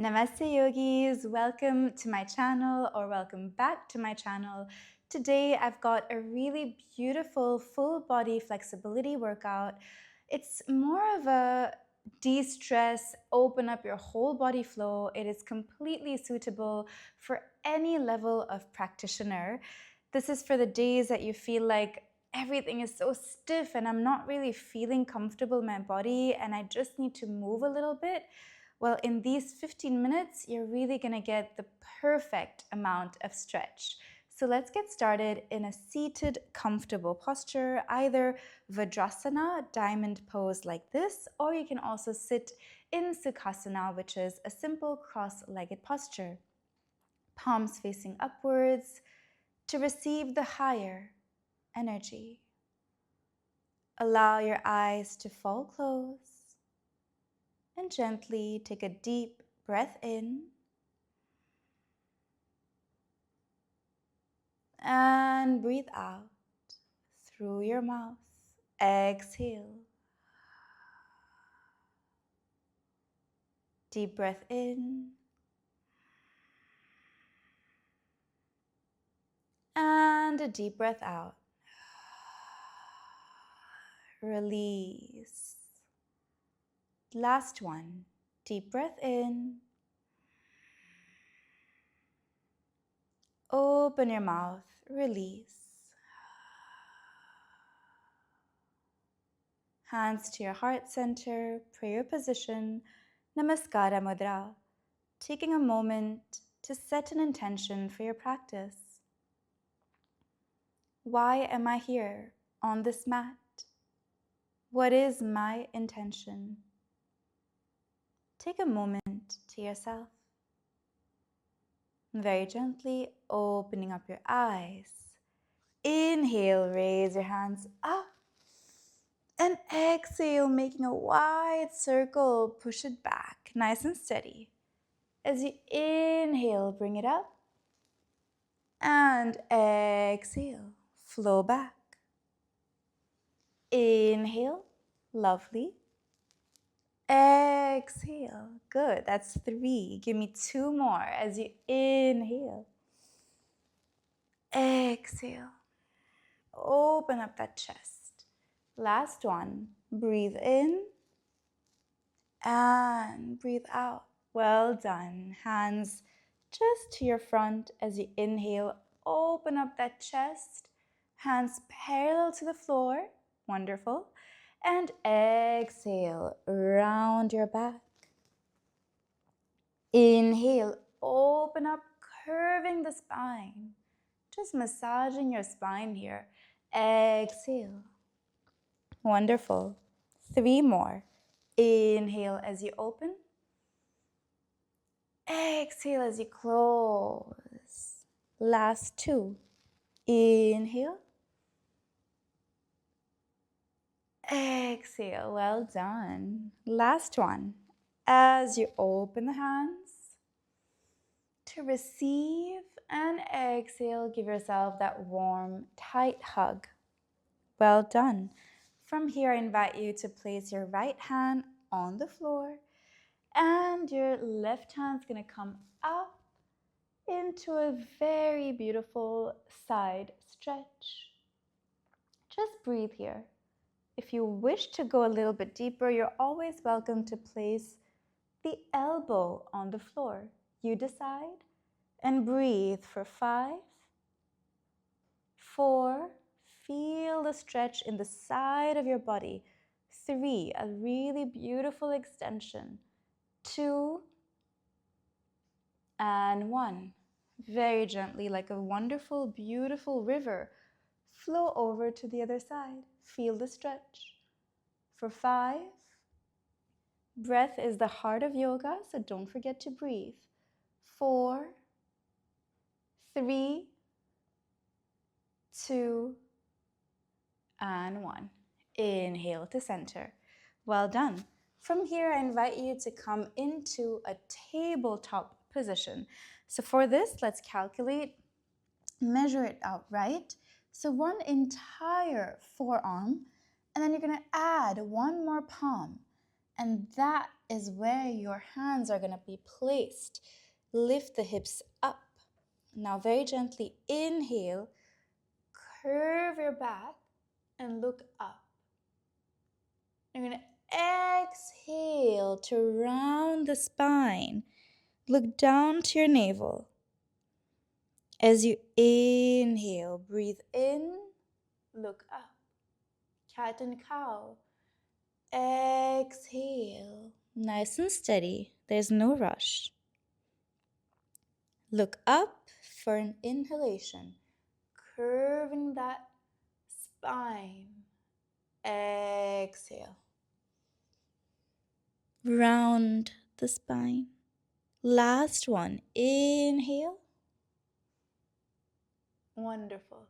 Namaste yogis, welcome to my channel or welcome back to my channel. Today I've got a really beautiful full body flexibility workout. It's more of a de-stress, open up your whole body flow. It is completely suitable for any level of practitioner. This is for the days that you feel like everything is so stiff and I'm not really feeling comfortable in my body and I just need to move a little bit. Well, in these 15 minutes, you're really going to get the perfect amount of stretch. So let's get started in a seated, comfortable posture, either Vajrasana, diamond pose like this, or you can also sit in Sukhasana, which is a simple cross-legged posture. Palms facing upwards to receive the higher energy. Allow your eyes to fall closed. And gently take a deep breath in and breathe out through your mouth. Exhale. Deep breath in and a deep breath out. Release. Last one. Deep breath in. Open your mouth. Release. Hands to your heart center, prayer position, Namaskara Mudra. Taking a moment to set an intention for your practice. Why am I here on this mat? What is my intention? Take a moment to yourself. Very gently opening up your eyes. Inhale, raise your hands up. And exhale, making a wide circle, push it back, nice and steady. As you inhale, bring it up. And exhale, flow back. Inhale, lovely. Exhale, good. That's 3. Give me 2 more as you inhale. Exhale. Open up that chest. Last one. Breathe in and breathe out. Well done. Hands just to your front as you inhale. Open up that chest. Hands parallel to the floor. Wonderful. And exhale, round your back. Inhale, open up, curving the spine. Just massaging your spine here. Exhale. Wonderful. 3 more. Inhale as you open. Exhale as you close. Last 2. Inhale. Exhale. Well done. Last one. As you open the hands to receive and exhale, give yourself that warm, tight hug. Well done. From here, I invite you to place your right hand on the floor and your left hand's gonna come up into a very beautiful side stretch. Just breathe here. If you wish to go a little bit deeper, you're always welcome to place the elbow on the floor. You decide. And breathe for 5, 4, feel the stretch in the side of your body. 3, a really beautiful extension. 2, and 1. Very gently, like a wonderful, beautiful river, flow over to the other side. Feel the stretch. For 5, breath is the heart of yoga, so don't forget to breathe. 4, 3, 2, and 1. Inhale to center. Well done. From here, I invite you to come into a tabletop position. So for this, let's calculate, measure it out, right? So 1 entire forearm, and then you're going to add 1 more palm. And that is where your hands are going to be placed. Lift the hips up. Now very gently inhale, curve your back and look up. You're going to exhale to round the spine. Look down to your navel. As you inhale, breathe in, look up. Cat and cow. Exhale. Nice and steady. There's no rush. Look up for an inhalation. Curving that spine. Exhale. Round the spine. Last one. Inhale. Wonderful.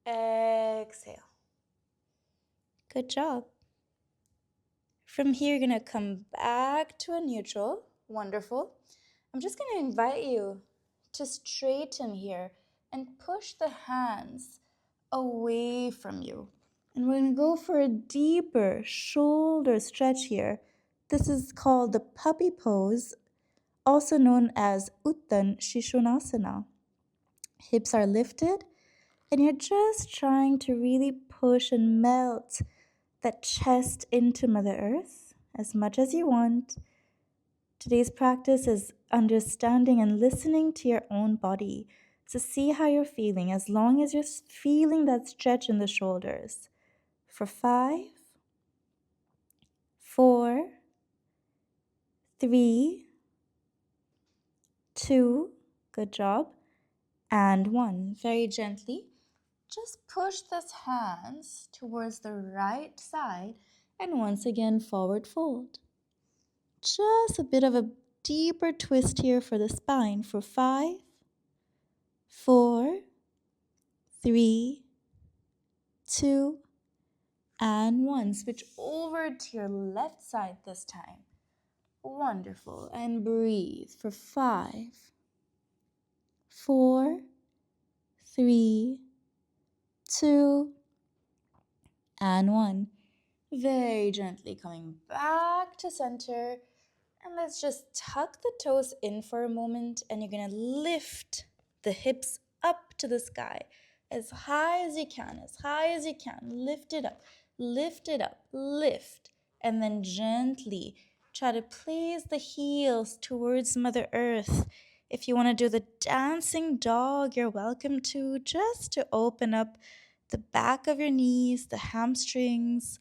Exhale. Good job. From here, you're going to come back to a neutral. Wonderful. I'm just going to invite you to straighten here and push the hands away from you. And we're going to go for a deeper shoulder stretch here. This is called the puppy pose, also known as Uttan Shishunasana. Hips are lifted, and you're just trying to really push and melt that chest into Mother Earth as much as you want. Today's practice is understanding and listening to your own body to see how you're feeling as long as you're feeling that stretch in the shoulders. For 5, 4, 3, 2, good job, and 1. Very gently, just push those hands towards the right side and once again forward fold. Just a bit of a deeper twist here for the spine for 5, 4, 3, 2, and 1. Switch over to your left side this time. Wonderful. And breathe for 5, 4, 3, 2, and 1. Very gently coming back to center. And let's just tuck the toes in for a moment, and you're going to lift the hips up to the sky as high as you can, as high as you can. Lift it up, lift it up, lift. And then gently try to place the heels towards Mother Earth. If you want to do the dancing dog, you're welcome to, just to open up the back of your knees, the hamstrings,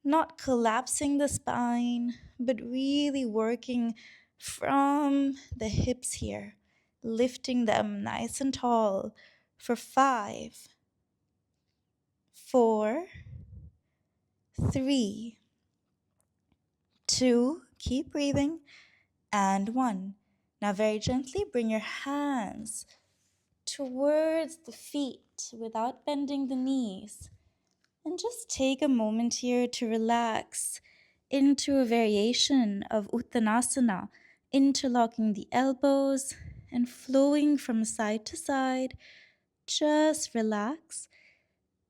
not collapsing the spine, but really working from the hips here, lifting them nice and tall for 5, 4, 3, 2, keep breathing, and 1. Now very gently bring your hands towards the feet without bending the knees. And just take a moment here to relax into a variation of Uttanasana, interlocking the elbows and flowing from side to side. Just relax.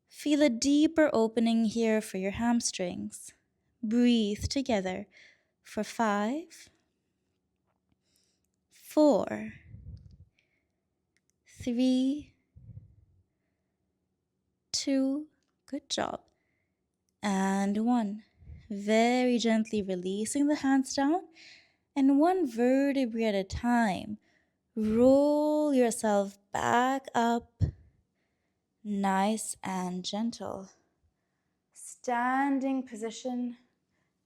Feel a deeper opening here for your hamstrings. Breathe together for 5, 4, 3, 2, good job, and 1. Very gently releasing the hands down, and 1 vertebrae at a time. Roll yourself back up, nice and gentle. Standing position,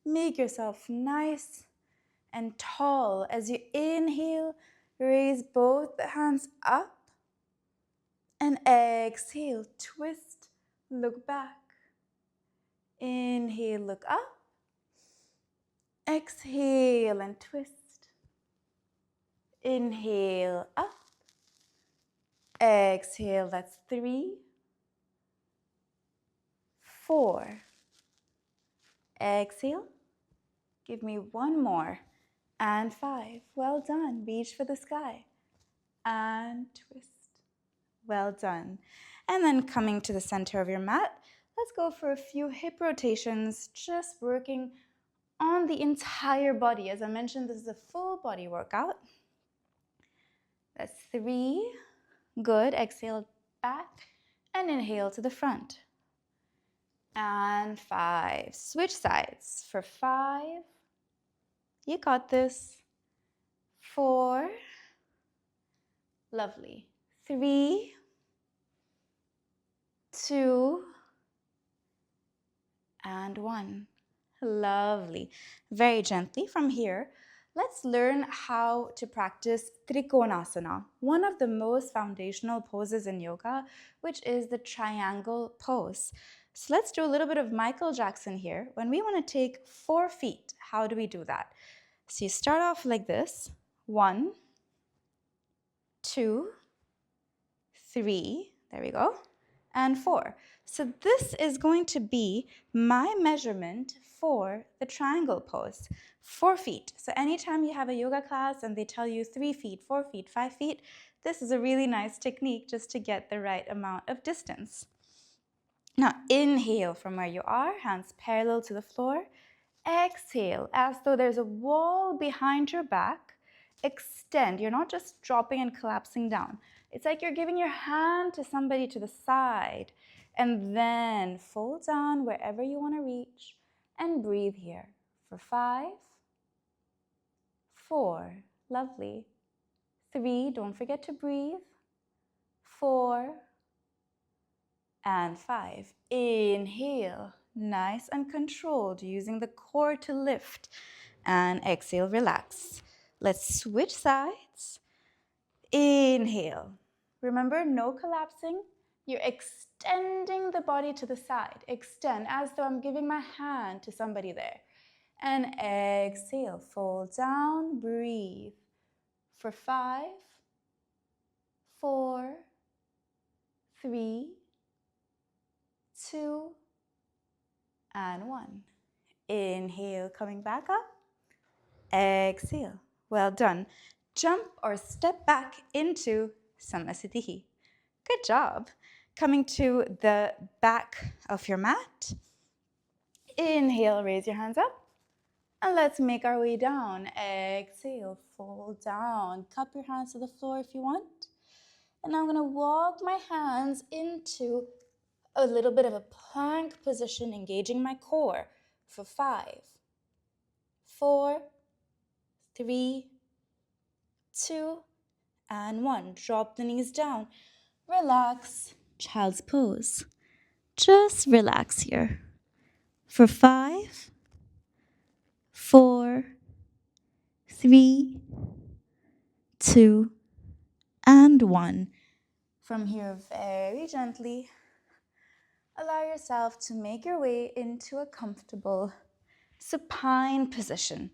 make yourself nice and tall. As you inhale, raise both the hands up, and exhale, twist, look back. Inhale, look up. Exhale and twist. Inhale, up. Exhale, that's 3, 4. Exhale. Give me 1 more. And 5. Well done. Reach for the sky. And twist. Well done. And then coming to the center of your mat, Let's go for a few hip rotations, just working on the entire body. As I mentioned, this is a full body workout. That's 3. Good. Exhale back and inhale to the front. And 5. Switch sides for 5. You got this. 4. Lovely. 3, 2, and 1. Lovely. Very gently from here, let's learn how to practice Trikonasana, one of the most foundational poses in yoga, which is the triangle pose. So let's do a little bit of Michael Jackson here. When we want to take 4 feet, how do we do that? So you start off like this. 1, 2, 3, there we go, and 4. So this is going to be my measurement for the triangle pose, 4 feet. So anytime you have a yoga class and they tell you 3 feet, 4 feet, 5 feet, this is a really nice technique just to get the right amount of distance. Now inhale from where you are, hands parallel to the floor. Exhale as though there's a wall behind your back. Extend. You're not just dropping and collapsing down. It's like you're giving your hand to somebody to the side. And then fold down wherever you want to reach and breathe here for 5, 4. Lovely. 3. Don't forget to breathe. 4 and 5. Inhale. Nice and controlled, using the core to lift. And exhale, relax. Let's switch sides. Inhale. Remember, no collapsing. You're extending the body to the side. Extend as though I'm giving my hand to somebody there. And exhale, fold down, breathe. For 5, 4, 3, 2, and 1. Inhale, coming back up. Exhale. Well done. Jump or step back into Samasthiti. Good job. Coming to the back of your mat. Inhale, raise your hands up. And let's make our way down. Exhale, fold down. Cup your hands to the floor if you want. And now I'm going to walk my hands into a little bit of a plank position, engaging my core for 5, 4, 3, 2, and 1. Drop the knees down. Relax. Child's pose. Just relax here. For 5, 4, 3, 2, and 1. From here, very gently, allow yourself to make your way into a comfortable supine position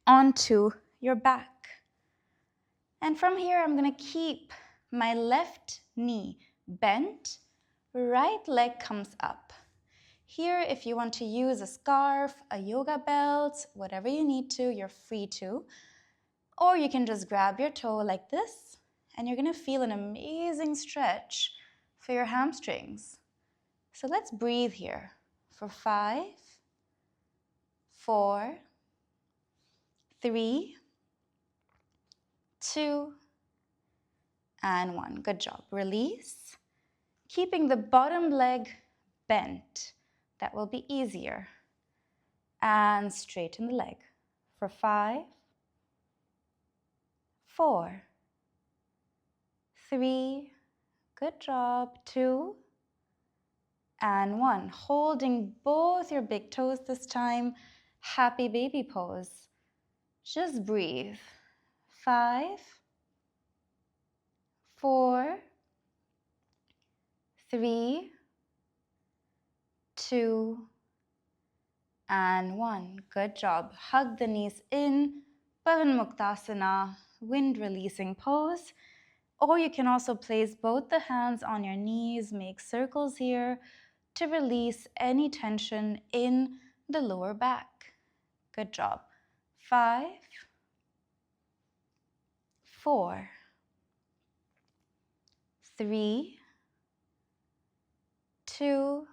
onto your back. And from here, I'm going to keep my left knee bent, right leg comes up. Here, if you want to use a scarf, a yoga belt, whatever you need to, you're free to. Or you can just grab your toe like this, and you're going to feel an amazing stretch for your hamstrings. So let's breathe here for 5, 4, 3, 2, and 1. Good job. Release. Keeping the bottom leg bent. That will be easier. And straighten the leg for 5, 4, 3, good job, 2, and 1. Holding both your big toes this time. Happy baby pose. Just breathe. 5, 4, 3, 2, and 1. Good job. Hug the knees in. Pavan Muktasana, wind releasing pose. Or you can also place both the hands on your knees, make circles here to release any tension in the lower back. Good job. 5, 4, 3, 2,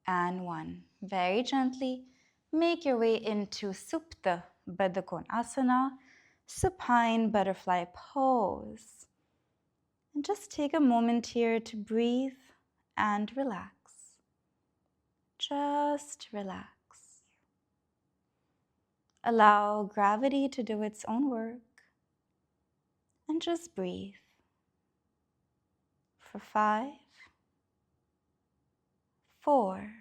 and 1. Very gently, make your way into Supta Baddha Konasana, supine butterfly pose. And just take a moment here to breathe and relax. Just relax. Allow gravity to do its own work and just breathe. For 5, 4,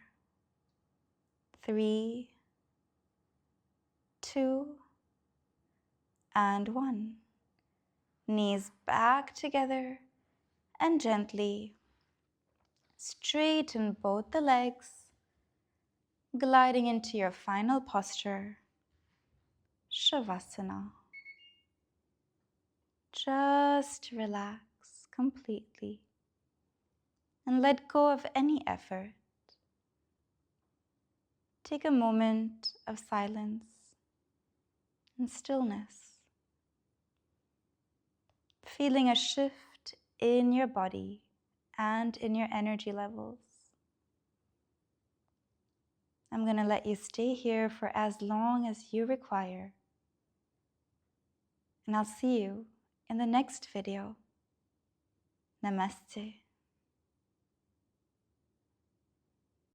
3, 2, and 1. Knees back together and gently straighten both the legs, gliding into your final posture, Shavasana. Just relax completely and let go of any effort. Take a moment of silence and stillness, feeling a shift in your body and in your energy levels. I'm going to let you stay here for as long as you require. And I'll see you in the next video. Namaste.